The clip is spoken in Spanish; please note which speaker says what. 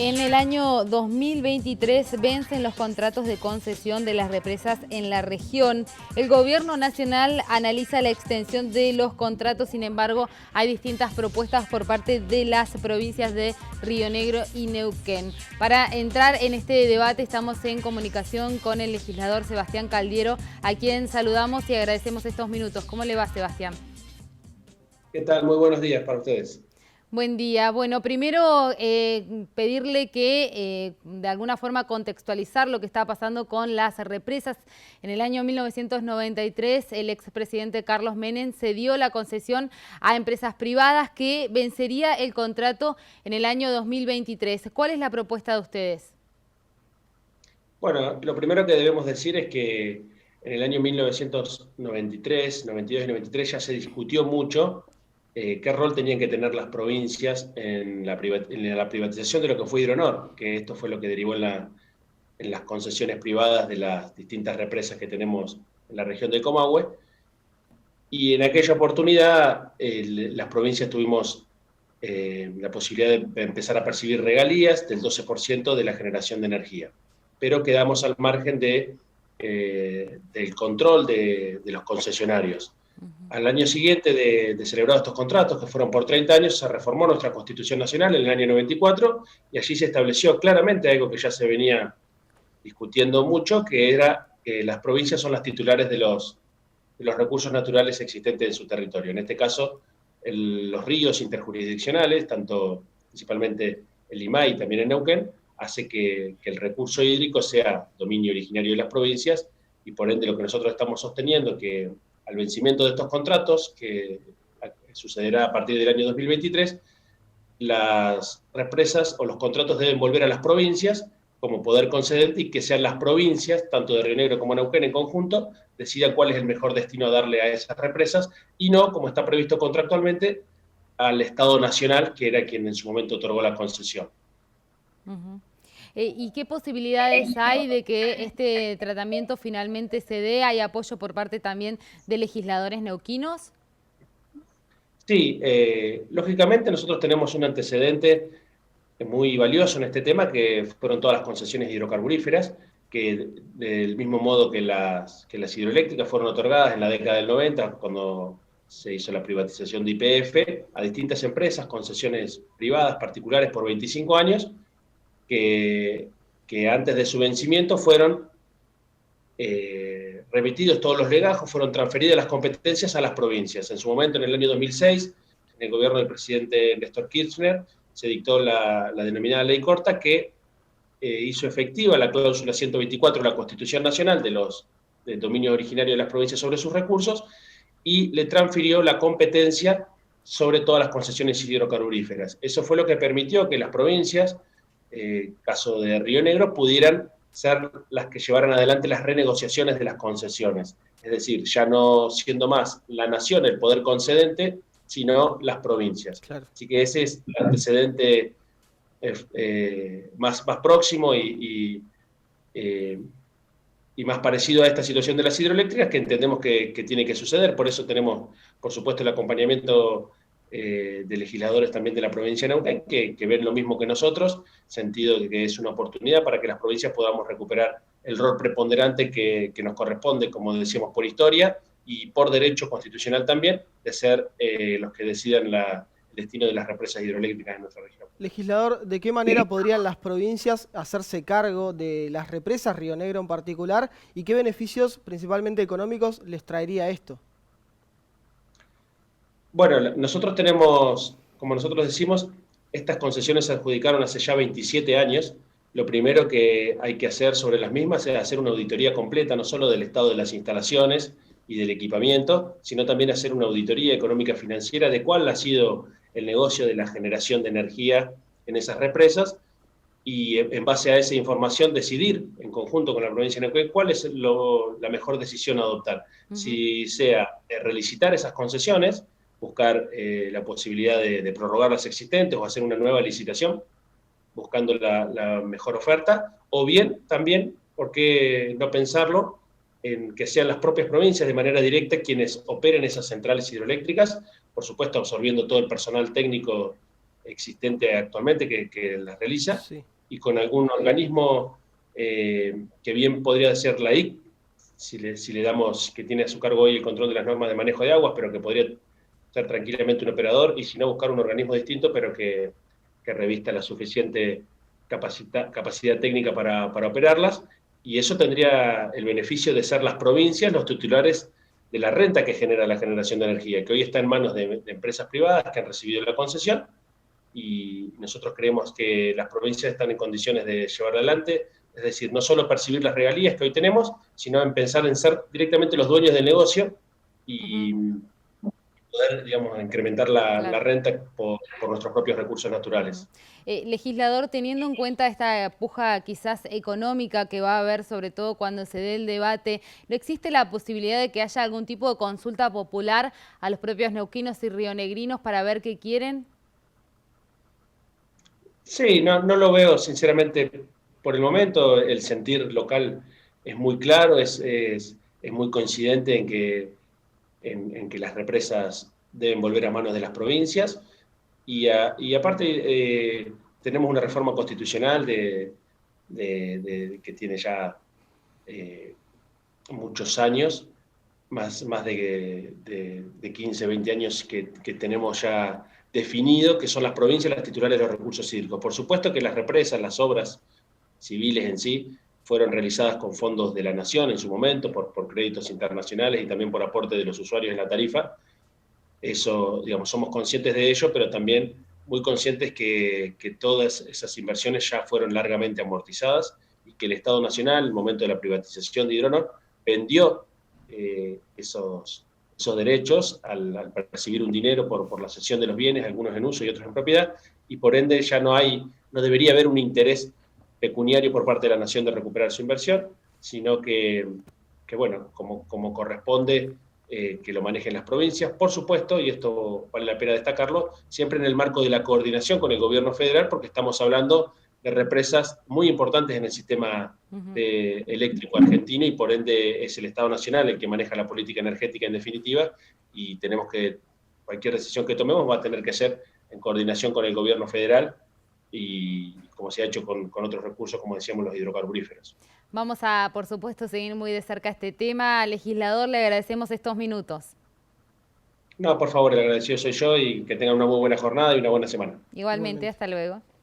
Speaker 1: En el año 2023 vencen los contratos de concesión de las represas en la región. El gobierno nacional analiza la extensión de los contratos, sin embargo, hay distintas propuestas por parte de las provincias de Río Negro y Neuquén. Para entrar en este debate estamos en comunicación con el legislador Sebastián Caldiero, a quien saludamos y agradecemos estos minutos. ¿Cómo le va, Sebastián?
Speaker 2: ¿Qué tal? Muy buenos días para ustedes.
Speaker 1: Buen día. Bueno, primero pedirle que de alguna forma contextualizar lo que está pasando con las represas. En el año 1993, el expresidente Carlos Menem cedió la concesión a empresas privadas que vencería el contrato en el año 2023. ¿Cuál es la propuesta de ustedes?
Speaker 2: Bueno, lo primero que debemos decir es que en el año 1993, 92 y 93 ya se discutió mucho qué rol tenían que tener las provincias en la privatización de lo que fue Hidronor, que esto fue lo que derivó en las concesiones privadas de las distintas represas que tenemos en la región de Comahue. Y en aquella oportunidad las provincias tuvimos la posibilidad de empezar a percibir regalías del 12% de la generación de energía, pero quedamos al margen del control de los concesionarios. Al año siguiente de celebrar estos contratos, que fueron por 30 años, se reformó nuestra Constitución Nacional en el año 94 y allí se estableció claramente algo que ya se venía discutiendo mucho, que era que las provincias son las titulares de los recursos naturales existentes en su territorio. En este caso, los ríos interjurisdiccionales, tanto principalmente el Limay y también en Neuquén, hace que el recurso hídrico sea dominio originario de las provincias y por ende lo que nosotros estamos sosteniendo, que al vencimiento de estos contratos, que sucederá a partir del año 2023, las represas o los contratos deben volver a las provincias como poder concedente y que sean las provincias, tanto de Río Negro como Neuquén en conjunto, decidan cuál es el mejor destino a darle a esas represas y no, como está previsto contractualmente, al Estado Nacional, que era quien en su momento otorgó la concesión.
Speaker 1: Uh-huh. ¿Y qué posibilidades hay de que este tratamiento finalmente se dé? ¿Hay apoyo por parte también de legisladores neuquinos?
Speaker 2: Sí, lógicamente nosotros tenemos un antecedente muy valioso en este tema, que fueron todas las concesiones hidrocarburíferas, que del mismo modo que las hidroeléctricas fueron otorgadas en la década del 90, cuando se hizo la privatización de YPF, a distintas empresas, concesiones privadas, particulares por 25 años, que antes de su vencimiento fueron remitidos todos los legajos, fueron transferidas las competencias a las provincias. En su momento, en el año 2006, en el gobierno del presidente Néstor Kirchner, se dictó la denominada Ley Corta, que hizo efectiva la cláusula 124 de la Constitución Nacional del dominio originario de las provincias sobre sus recursos y le transfirió la competencia sobre todas las concesiones hidrocarburíferas. Eso fue lo que permitió que las provincias, caso de Río Negro, pudieran ser las que llevaran adelante las renegociaciones de las concesiones. Es decir, ya no siendo más la nación el poder concedente, sino las provincias.
Speaker 3: Claro.
Speaker 2: Así que ese es el antecedente más próximo y más parecido a esta situación de las hidroeléctricas que entendemos que tiene que suceder. Por eso tenemos, por supuesto, el acompañamiento de legisladores también de la provincia de Neuquén, que ven lo mismo que nosotros, sentido de que es una oportunidad para que las provincias podamos recuperar el rol preponderante que nos corresponde, como decíamos, por historia y por derecho constitucional también, de ser los que decidan el destino de las represas hidroeléctricas en nuestra región.
Speaker 3: Legislador, ¿de qué manera podrían las provincias hacerse cargo de las represas, Río Negro en particular, y qué beneficios, principalmente económicos, les traería esto?
Speaker 2: Bueno, nosotros tenemos, como nosotros decimos, estas concesiones se adjudicaron hace ya 27 años. Lo primero que hay que hacer sobre las mismas es hacer una auditoría completa, no solo del estado de las instalaciones y del equipamiento, sino también hacer una auditoría económica financiera de cuál ha sido el negocio de la generación de energía en esas represas y en base a esa información decidir en conjunto con la provincia de Neuquén cuál es la mejor decisión a adoptar. Uh-huh. Si sea relicitar esas concesiones, buscar la posibilidad de prorrogar las existentes o hacer una nueva licitación buscando la mejor oferta, o bien también, ¿por qué no pensarlo?, en que sean las propias provincias de manera directa quienes operen esas centrales hidroeléctricas, por supuesto absorbiendo todo el personal técnico existente actualmente que las realiza,
Speaker 3: Sí.
Speaker 2: y con algún organismo que bien podría ser la IC, si le damos, que tiene a su cargo hoy el control de las normas de manejo de aguas, pero que podría ser tranquilamente un operador, y si no, buscar un organismo distinto, pero que revista la suficiente capacidad técnica para operarlas, y eso tendría el beneficio de ser las provincias los titulares de la renta que genera la generación de energía, que hoy está en manos de empresas privadas que han recibido la concesión, y nosotros creemos que las provincias están en condiciones de llevar adelante, es decir, no solo percibir las regalías que hoy tenemos, sino en pensar en ser directamente los dueños del negocio y poder, digamos, incrementar la
Speaker 1: Claro.
Speaker 2: renta por nuestros propios recursos naturales.
Speaker 1: Legislador, teniendo en cuenta esta puja quizás económica que va a haber, sobre todo cuando se dé el debate, ¿no existe la posibilidad de que haya algún tipo de consulta popular a los propios neuquinos y rionegrinos para ver qué quieren?
Speaker 2: Sí, no lo veo, sinceramente, por el momento. El sentir local es muy claro, es muy coincidente en que las represas deben volver a manos de las provincias, y aparte tenemos una reforma constitucional que tiene ya muchos años, más de 15, 20 años que tenemos ya definido, que son las provincias las titulares de los recursos hídricos. Por supuesto que las represas, las obras civiles en sí, fueron realizadas con fondos de la nación en su momento, por créditos internacionales y también por aporte de los usuarios en la tarifa. Eso, digamos, somos conscientes de ello, pero también muy conscientes que todas esas inversiones ya fueron largamente amortizadas, y que el Estado Nacional, en el momento de la privatización de Hidronor, vendió esos derechos al percibir un dinero por la cesión de los bienes, algunos en uso y otros en propiedad, y por ende ya no debería haber un interés pecuniario por parte de la nación de recuperar su inversión, sino que bueno, como corresponde, que lo manejen las provincias, por supuesto, y esto vale la pena destacarlo, siempre en el marco de la coordinación con el gobierno federal, porque estamos hablando de represas muy importantes en el sistema eléctrico argentino, y por ende es el Estado Nacional el que maneja la política energética en definitiva, y cualquier decisión que tomemos va a tener que ser en coordinación con el gobierno federal, y como se ha hecho con otros recursos, como decíamos, los hidrocarburíferos.
Speaker 1: Vamos a, por supuesto, seguir muy de cerca este tema. Legislador, le agradecemos estos minutos.
Speaker 2: No, por favor, el agradecido soy yo, y que tengan una muy buena jornada y una buena semana.
Speaker 1: Igualmente,
Speaker 3: Igualmente.
Speaker 1: hasta luego.